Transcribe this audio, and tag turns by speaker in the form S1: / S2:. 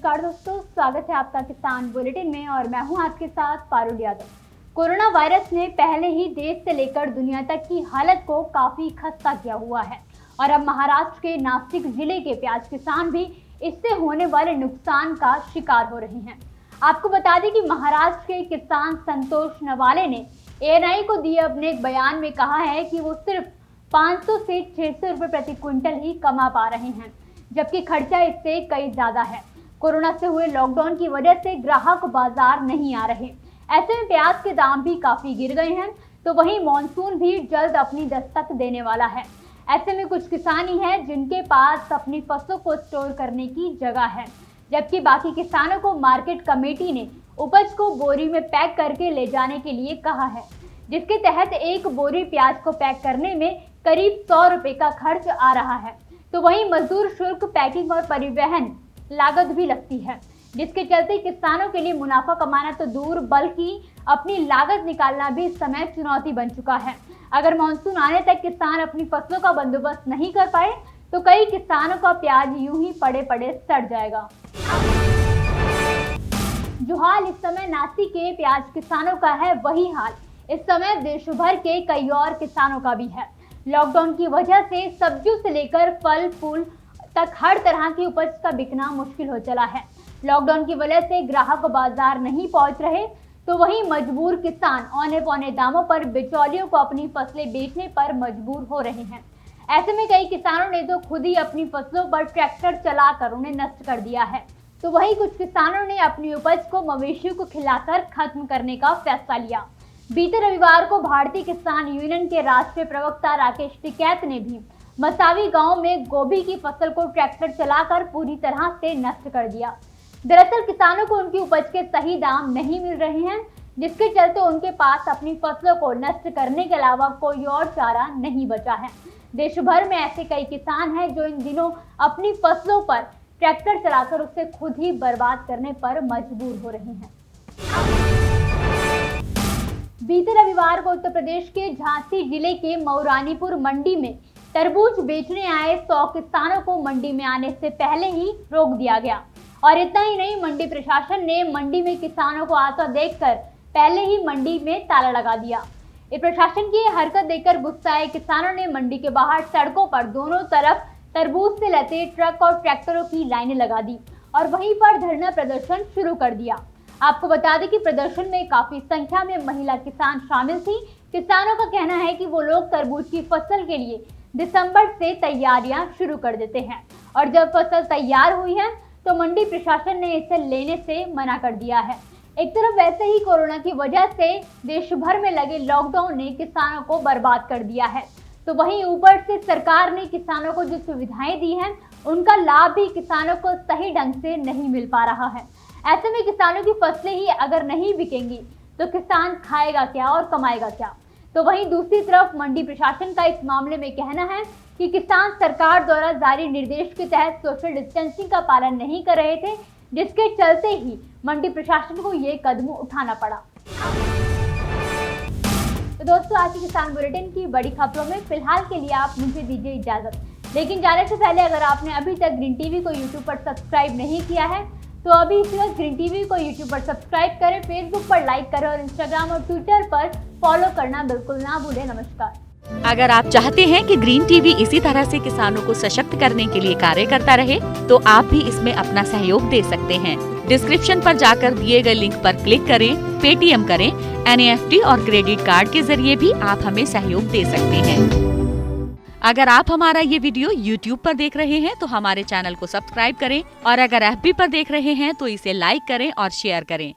S1: नमस्कार दोस्तों, स्वागत है आपका किसान बुलेटिन में और मैं हूं आपके साथ पारुल यादव। कोरोना वायरस ने पहले ही देश से लेकर दुनिया तक की हालत को काफी खस्ता किया हुआ है और अब महाराष्ट्र के नासिक जिले के प्याज किसान भी इससे होने वाले नुकसान का शिकार हो रहे हैं। आपको बता दें कि महाराष्ट्र के किसान संतोष नवाले ने ANI को दिए अपने एक बयान में कहा है कि वो सिर्फ 500 से 600 रुपए प्रति क्विंटल ही कमा पा रहे हैं, जबकि खर्चा इससे कई ज्यादा है। कोरोना से हुए लॉकडाउन की वजह से ग्राहक बाजार नहीं आ रहे, ऐसे में प्याज के दाम भी काफी गिर गए हैं। तो वहीं मॉनसून भी जल्द अपनी दस्तक देने वाला है। ऐसे में कुछ किसान ही हैं जिनके पास अपनी फसलों को स्टोर करने की जगह है, जबकि बाकी किसानों को मार्केट कमेटी ने उपज को बोरी में पैक करके ले जाने के लिए कहा है, जिसके तहत एक बोरी प्याज को पैक करने में करीब 100 रुपए का खर्च आ रहा है। तो वहीं मजदूर शुल्क, पैकिंग और परिवहन लागत भी लगती है, जिसके चलते किसानों के लिए मुनाफा कमाना तो दूर बल्कि अपनी लागत निकालना भी इस समय चुनौती बन चुका है। अगर मानसून आने तक किसान अपनी फसलों का बंदोबस्त नहीं कर पाए तो कई किसानों का प्याज यूं ही पड़े पड़े सड़ जाएगा। जो हाल इस समय नासिक के प्याज किसानों का है, वही हाल इस समय देश भर के कई और किसानों का भी है। लॉकडाउन की वजह से सब्जियों से लेकर फल फूल तक हर तरह की उपज का बिकना मुश्किल हो चला है। लॉकडाउन की वजह से ग्राहक बाजार नहीं पहुंच रहे, तो वहीं मजबूर किसान औने पौने दामों पर बिचौलियों को अपनी फसलें बेचने पर मजबूर हो रहे हैं। ऐसे में कई किसानों ने तो खुद ही अपनी फसलों पर ट्रैक्टर चलाकर उन्हें नष्ट कर दिया है, तो वहीं कुछ किसानों ने अपनी उपज को मवेशियों को खिलाकर खत्म करने का फैसला लिया। बीते रविवार को भारतीय किसान यूनियन के राष्ट्रीय प्रवक्ता राकेश टिकैत ने भी मसावी गांव में गोभी की फसल को ट्रैक्टर चलाकर पूरी तरह से नष्ट कर दिया। दरअसल किसानों को उनकी उपज के सही दाम नहीं मिल रहे हैं, जिसके चलते उनके पास अपनी फसलों को नष्ट करने के अलावा कोई और चारा नहीं बचा है। देश भर में ऐसे कई किसान हैं जो इन दिनों अपनी फसलों पर ट्रैक्टर चलाकर उसे खुद ही बर्बाद करने पर मजबूर हो रहे हैं। बीते रविवार को उत्तर प्रदेश के झांसी जिले के मऊरानीपुर मंडी में तरबूज बेचने आए 100 किसानों को मंडी में आने से पहले ही रोक दिया गया। और इतना ही नहीं, मंडी प्रशासन ने मंडी में किसानों को आता देखकर पहले ही मंडी में ताला लगा दिया। इस प्रशासन की हरकत देखकर गुस्साए किसानों ने मंडी के बाहर सड़कों पर दोनों तरफ तरबूज से लदे ट्रक और ट्रैक्टरों की लाइनें लगा दी और वहीं पर धरना प्रदर्शन शुरू कर दिया। आपको बता दें कि प्रदर्शन में काफी संख्या में महिला किसान शामिल थी। किसानों का कहना है कि वो लोग तरबूज की फसल के लिए दिसंबर से तैयारियां शुरू कर देते हैं और जब फसल तैयार हुई है तो मंडी प्रशासन ने इसे लेने से मना कर दिया है। एक तरफ वैसे ही कोरोना की वजह से देश भर में लगे लॉकडाउन ने किसानों को बर्बाद कर दिया है, तो वहीं ऊपर से सरकार ने किसानों को जो सुविधाएं दी हैं उनका लाभ भी किसानों को सही ढंग से नहीं मिल पा रहा है। ऐसे में किसानों की फसलें ही अगर नहीं बिकेंगी तो किसान खाएगा क्या और कमाएगा क्या। तो वहीं दूसरी तरफ मंडी प्रशासन का इस मामले में कहना है कि किसान सरकार द्वारा जारी निर्देश के तहत सोशल डिस्टेंसिंग का पालन नहीं कर रहे थे, जिसके चलते ही मंडी प्रशासन को ये कदम उठाना पड़ा। तो दोस्तों, आज की किसान बुलेटिन की बड़ी खबरों में फिलहाल के लिए आप मुझे दीजिए इजाजत, लेकिन जाने से पहले अगर आपने अभी तक ग्रीन टीवी को यूट्यूब पर सब्सक्राइब नहीं किया है तो अभी इसी वक्त ग्रीन टीवी को यूट्यूब पर सब्सक्राइब करें, फेसबुक पर लाइक करें और इंस्टाग्राम और ट्विटर पर फॉलो करना बिल्कुल ना भूलें। नमस्कार।
S2: अगर आप चाहते हैं कि ग्रीन टीवी इसी तरह से किसानों को सशक्त करने के लिए कार्य करता रहे, तो आप भी इसमें अपना सहयोग दे सकते हैं। डिस्क्रिप्शन पर जाकर दिए गए लिंक पर क्लिक करें, पेटीएम करें, NEFT और क्रेडिट कार्ड के जरिए भी आप हमें सहयोग दे सकते हैं। अगर आप हमारा ये वीडियो YouTube पर देख रहे हैं तो हमारे चैनल को सब्सक्राइब करें और अगर FB पर देख रहे हैं तो इसे लाइक करें और शेयर करें।